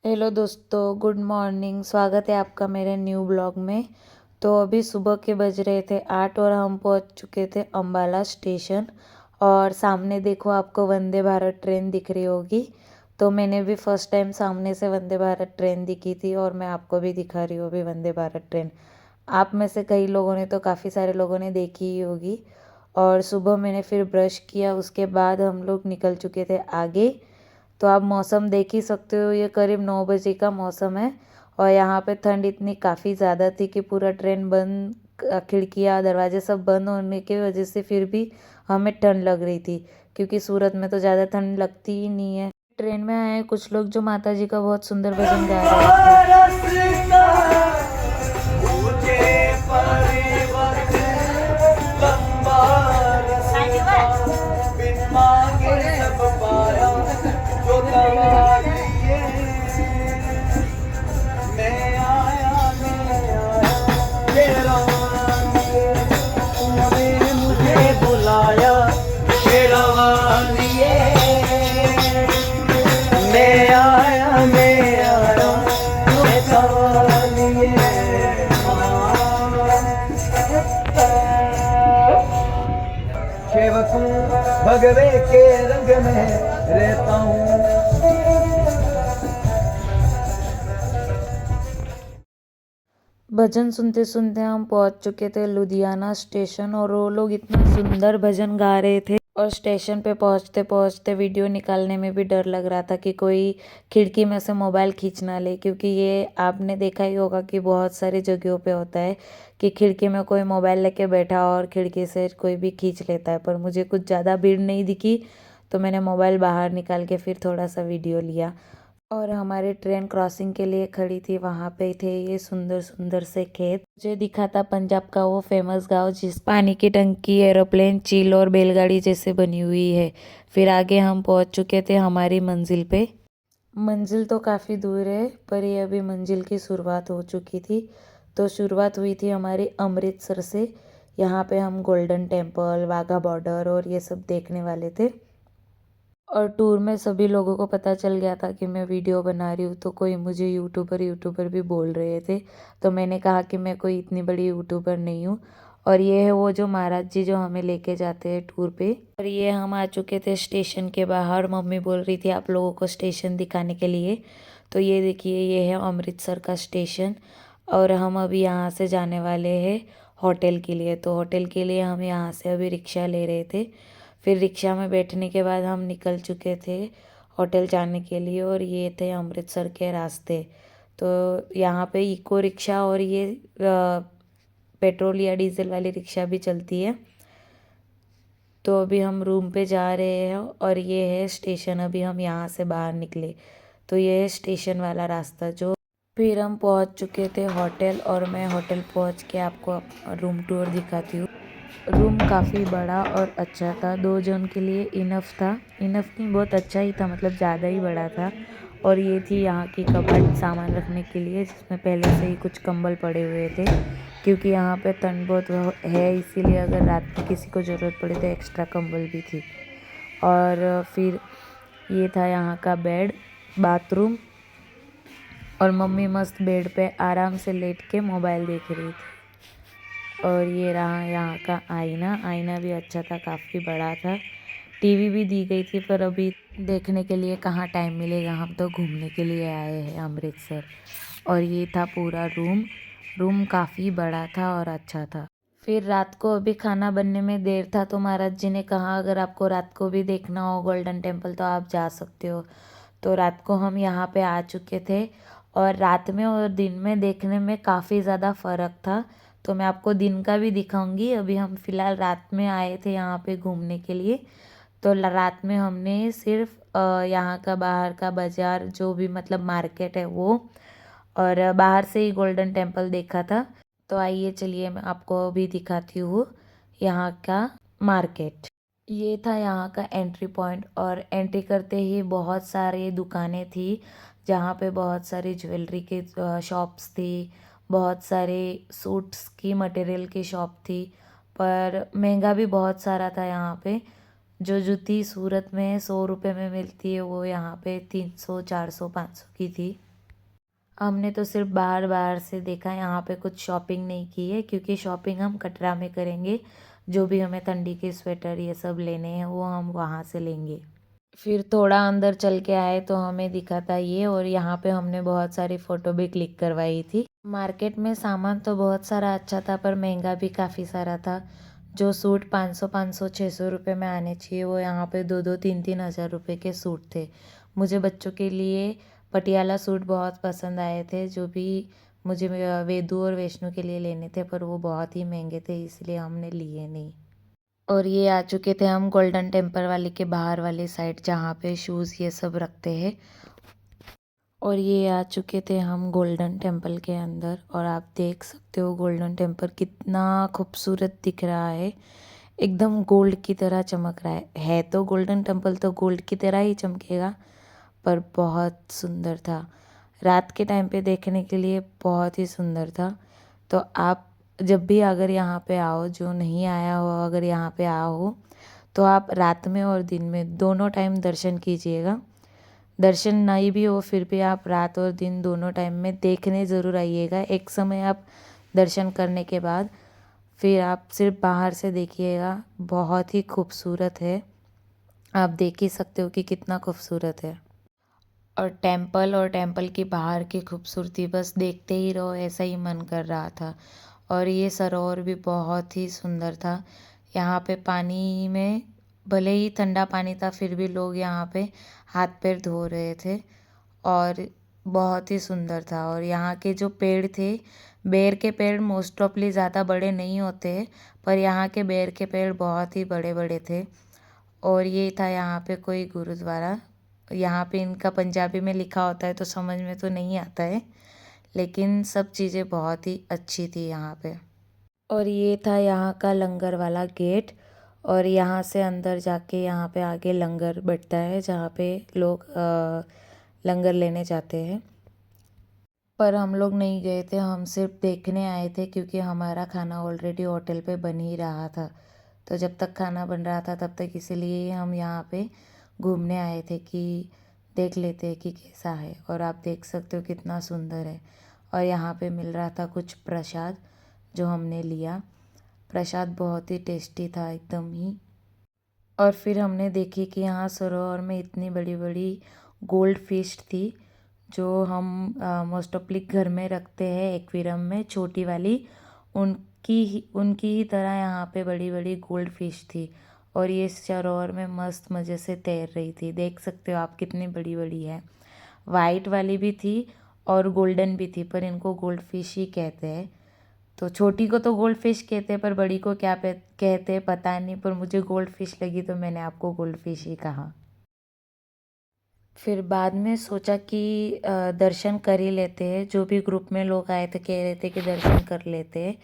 Hello दोस्तों, good morning. स्वागत है आपका मेरे न्यू ब्लॉग में। तो अभी सुबह के बज रहे थे 8 और हम पहुंच चुके थे अम्बाला स्टेशन। और सामने देखो, आपको वंदे भारत ट्रेन दिख रही होगी। तो मैंने भी फर्स्ट टाइम सामने से वंदे भारत ट्रेन दिखी थी और मैं आपको भी दिखा रही हूँ अभी वंदे भारत ट्रेन। आप में से कई लोगों ने तो काफ़ी सारे लोगों ने देखी ही होगी। और सुबह मैंने फिर ब्रश किया, उसके बाद हम लोग निकल चुके थे आगे। तो आप मौसम देख ही सकते हो, ये करीब 9 बजे का मौसम है। और यहाँ पे ठंड इतनी काफ़ी ज़्यादा थी कि पूरा ट्रेन बंद, खिड़कियाँ दरवाजे सब बंद होने की वजह से फिर भी हमें ठंड लग रही थी, क्योंकि सूरत में तो ज़्यादा ठंड लगती ही नहीं है। ट्रेन में आए कुछ लोग जो माता जी का बहुत सुंदर भजन गा रहे सेवक भगवे के रंग में रहता हूँ। भजन सुनते सुनते हम पहुंच चुके थे लुधियाना स्टेशन। और वो लोग इतना सुंदर भजन गा रहे थे और स्टेशन पे पहुंचते पहुंचते वीडियो निकालने में भी डर लग रहा था कि कोई खिड़की में से मोबाइल खींच ना ले, क्योंकि ये आपने देखा ही होगा कि बहुत सारी जगहों पे होता है कि खिड़की में कोई मोबाइल लेके बैठा और खिड़की से कोई भी खींच लेता है। पर मुझे कुछ ज़्यादा भीड़ नहीं दिखी, तो मैंने मोबाइल बाहर निकाल के फिर थोड़ा सा वीडियो लिया। और हमारी ट्रेन क्रॉसिंग के लिए खड़ी थी, वहाँ पे थे ये सुंदर सुंदर से खेत। मुझे दिखा था पंजाब का वो फेमस गांव जिस पानी की टंकी, एरोप्लेन, चील और बैलगाड़ी जैसे बनी हुई है। फिर आगे हम पहुँच चुके थे हमारी मंजिल पे। मंजिल तो काफ़ी दूर है, पर ये अभी मंजिल की शुरुआत हो चुकी थी। तो शुरुआत हुई थी हमारी अमृतसर से। यहाँ पे हम गोल्डन टेम्पल, वाघा बॉर्डर और ये सब देखने वाले थे। और टूर में सभी लोगों को पता चल गया था कि मैं वीडियो बना रही हूँ, तो कोई मुझे यूट्यूबर यूट्यूबर भी बोल रहे थे। तो मैंने कहा कि मैं कोई इतनी बड़ी यूट्यूबर नहीं हूँ। और ये है वो जो महाराज जी जो हमें लेके जाते हैं टूर पे। और ये हम आ चुके थे स्टेशन के बाहर। मम्मी बोल रही थी आप लोगों को स्टेशन दिखाने के लिए। तो ये देखिए, ये है अमृतसर का स्टेशन। और हम अभी यहाँ से जाने वाले हैं होटल के लिए। तो होटल के लिए हम यहाँ से अभी रिक्शा ले रहे थे। फिर रिक्शा में बैठने के बाद हम निकल चुके थे होटल जाने के लिए। और ये थे अमृतसर के रास्ते। तो यहाँ पे इको रिक्शा और ये पेट्रोल या डीजल वाली रिक्शा भी चलती है। तो अभी हम रूम पे जा रहे हैं और ये है स्टेशन। अभी हम यहाँ से बाहर निकले तो ये है स्टेशन वाला रास्ता जो। फिर हम पहुँच चुके थे होटल, और मैं होटल पहुँच के आपको रूम टूर दिखाती हूँ। रूम काफ़ी बड़ा और अच्छा था, 2 जन के लिए इनफ था। इनफ नहीं, बहुत अच्छा ही था, मतलब ज़्यादा ही बड़ा था। और ये थी यहाँ की कबर्ड सामान रखने के लिए, जिसमें पहले से ही कुछ कंबल पड़े हुए थे, क्योंकि यहाँ पे ठंड बहुत है, इसीलिए अगर रात में किसी को ज़रूरत पड़े तो एक्स्ट्रा कंबल भी थी। और फिर ये था यहाँ का बेड, बाथरूम। और मम्मी मस्त बेड पे आराम से लेट के मोबाइल देख रही थी। और ये रहा यहाँ का आईना। आईना भी अच्छा था, काफ़ी बड़ा था। टीवी भी दी गई थी, पर अभी देखने के लिए कहाँ टाइम मिलेगा, हम तो घूमने के लिए आए हैं अमृतसर। और ये था पूरा रूम। रूम काफ़ी बड़ा था और अच्छा था। फिर रात को अभी खाना बनने में देर था, तो महाराज जी ने कहा अगर आपको रात को भी देखना हो गोल्डन टेम्पल तो आप जा सकते हो। तो रात को हम यहाँ पे आ चुके थे। और रात में और दिन में देखने में काफ़ी ज़्यादा फ़र्क था। तो मैं आपको दिन का भी दिखाऊंगी। अभी हम फ़िलहाल रात में आए थे यहाँ पे घूमने के लिए। तो रात में हमने सिर्फ यहाँ का बाहर का बाज़ार जो भी मतलब मार्केट है वो, और बाहर से ही गोल्डन टेम्पल देखा था। तो आइए चलिए मैं आपको अभी दिखाती हूँ यहाँ का मार्केट। ये था यहाँ का एंट्री पॉइंट। और एंट्री करते ही बहुत सारी दुकानें थी, जहाँ पे बहुत सारी ज्वेलरी के शॉप्स थी, बहुत सारे सूट्स की मटेरियल की शॉप थी। पर महंगा भी बहुत सारा था यहाँ पे। जो जूती सूरत में 100 रुपये में मिलती है, वो यहाँ पे 300, 400, 500 की थी। हमने तो सिर्फ बाहर बाहर से देखा, यहाँ पे कुछ शॉपिंग नहीं की है क्योंकि शॉपिंग हम कटरा में करेंगे। जो भी हमें ठंडी के स्वेटर ये सब लेने हैं वो हम वहाँ से लेंगे। फिर थोड़ा अंदर चल के आए तो हमें दिखा था ये, और यहाँ पे हमने बहुत सारी फ़ोटो भी क्लिक करवाई थी। मार्केट में सामान तो बहुत सारा अच्छा था पर महंगा भी काफ़ी सारा था। जो सूट 500 600 रुपये में आने चाहिए वो यहाँ पे 2 3 हज़ार रुपये के सूट थे। मुझे बच्चों के लिए पटियाला सूट बहुत पसंद आए थे, जो भी मुझे वेदू और वैष्णु के लिए लेने थे, पर वो बहुत ही महंगे थे इसलिए हमने लिए नहीं। और ये आ चुके थे हम गोल्डन टेम्पल वाली के बाहर वाली साइड जहाँ पे शूज़ ये सब रखते हैं। और ये आ चुके थे हम गोल्डन टेम्पल के अंदर, और आप देख सकते हो गोल्डन टेम्पल कितना खूबसूरत दिख रहा है। एकदम गोल्ड की तरह चमक रहा है तो गोल्डन टेम्पल तो गोल्ड की तरह ही चमकेगा, पर बहुत सुंदर था। रात के टाइम पे देखने के लिए बहुत ही सुंदर था। तो आप जब भी अगर यहाँ पे आओ, जो नहीं आया हो अगर यहाँ पे आओ तो आप रात में और दिन में दोनों टाइम दर्शन कीजिएगा। दर्शन नहीं भी हो फिर भी आप रात और दिन दोनों टाइम में देखने ज़रूर आइएगा। एक समय आप दर्शन करने के बाद फिर आप सिर्फ बाहर से देखिएगा, बहुत ही खूबसूरत है। आप देख ही सकते हो कि कितना खूबसूरत है। और टेम्पल की बाहर की खूबसूरती बस देखते ही रहो ऐसा ही मन कर रहा था। और ये सरोवर भी बहुत ही सुंदर था। यहाँ पे पानी में भले ही ठंडा पानी था फिर भी लोग यहाँ पे हाथ पैर धो रहे थे, और बहुत ही सुंदर था। और यहाँ के जो पेड़ थे, बेर के पेड़ मोस्ट ऑफली ज़्यादा बड़े नहीं होते, पर यहाँ के बेर के पेड़ बहुत ही बड़े बड़े थे। और ये था यहाँ पे कोई गुरुद्वारा। यहाँ पे इनका पंजाबी में लिखा होता है तो समझ में तो नहीं आता है, लेकिन सब चीज़ें बहुत ही अच्छी थी यहाँ पे। और ये था यहाँ का लंगर वाला गेट, और यहाँ से अंदर जाके यहाँ पे आगे लंगर बैठता है जहाँ पे लोग लंगर लेने जाते हैं। पर हम लोग नहीं गए थे, हम सिर्फ देखने आए थे क्योंकि हमारा खाना ऑलरेडी होटल पे बन ही रहा था। तो जब तक खाना बन रहा था तब तक इसीलिए हम यहाँ पे घूमने आए थे कि देख लेते हैं कि कैसा है। और आप देख सकते हो कितना सुंदर है। और यहाँ पे मिल रहा था कुछ प्रसाद जो हमने लिया। प्रसाद बहुत ही टेस्टी था एकदम ही। और फिर हमने देखी कि यहाँ सरोवर में इतनी बड़ी बड़ी गोल्ड फिश थी, जो हम मोस्ट ऑफली घर में रखते हैं एक्वेरियम में छोटी वाली, उनकी ही तरह यहाँ पे बड़ी बड़ी गोल्ड फिश थी। और ये सरोवर में मस्त मज़े से तैर रही थी। देख सकते हो आप कितनी बड़ी बड़ी है। वाइट वाली भी थी और गोल्डन भी थी, पर इनको गोल्ड फिश ही कहते हैं। तो छोटी को तो गोल्ड फिश कहते हैं पर बड़ी को क्या कहते हैं पता नहीं, पर मुझे गोल्ड फिश लगी तो मैंने आपको गोल्ड फिश ही कहा। फिर बाद में सोचा कि दर्शन कर ही लेते हैं। जो भी ग्रुप में लोग आए थे कह रहे थे कि दर्शन कर लेते हैं,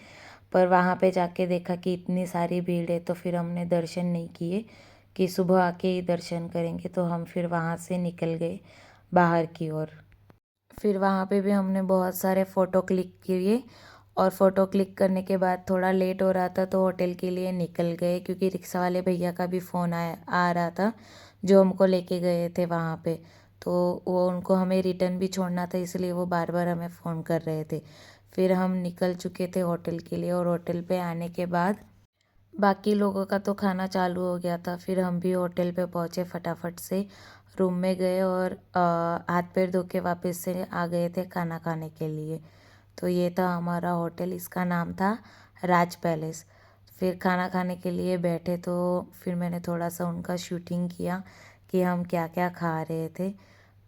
पर वहाँ पे जाके देखा कि इतनी सारी भीड़ है तो फिर हमने दर्शन नहीं किए कि सुबह आके ही दर्शन करेंगे। तो हम फिर वहाँ से निकल गए बाहर की ओर। फिर वहाँ पे भी हमने बहुत सारे फ़ोटो क्लिक किए, और फ़ोटो क्लिक करने के बाद थोड़ा लेट हो रहा था तो होटल के लिए निकल गए क्योंकि रिक्शा वाले भैया का भी फ़ोन आ रहा था जो हमको लेके गए थे वहाँ पे। तो वो उनको हमें रिटर्न भी छोड़ना था इसलिए वो बार बार हमें फ़ोन कर रहे थे। फिर हम निकल चुके थे होटल के लिए, और होटल पे आने के बाद बाकी लोगों का तो खाना चालू हो गया था। फिर हम भी होटल पे पहुँचे, फटाफट से रूम में गए और हाथ पैर धो के वापस से आ गए थे खाना खाने के लिए। तो ये था हमारा होटल, इसका नाम था राज पैलेस। फिर खाना खाने के लिए बैठे तो फिर मैंने थोड़ा सा उनका शूटिंग किया कि हम क्या क्या खा रहे थे।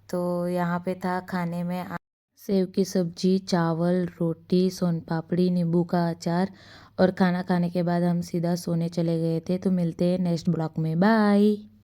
तो यहाँ पे था खाने में सेव की सब्जी, चावल, रोटी, सोन पापड़ी, नींबू का अचार, और खाना खाने के बाद हम सीधा सोने चले गए थे। तो मिलते हैं नेक्स्ट ब्लॉग में, बाय।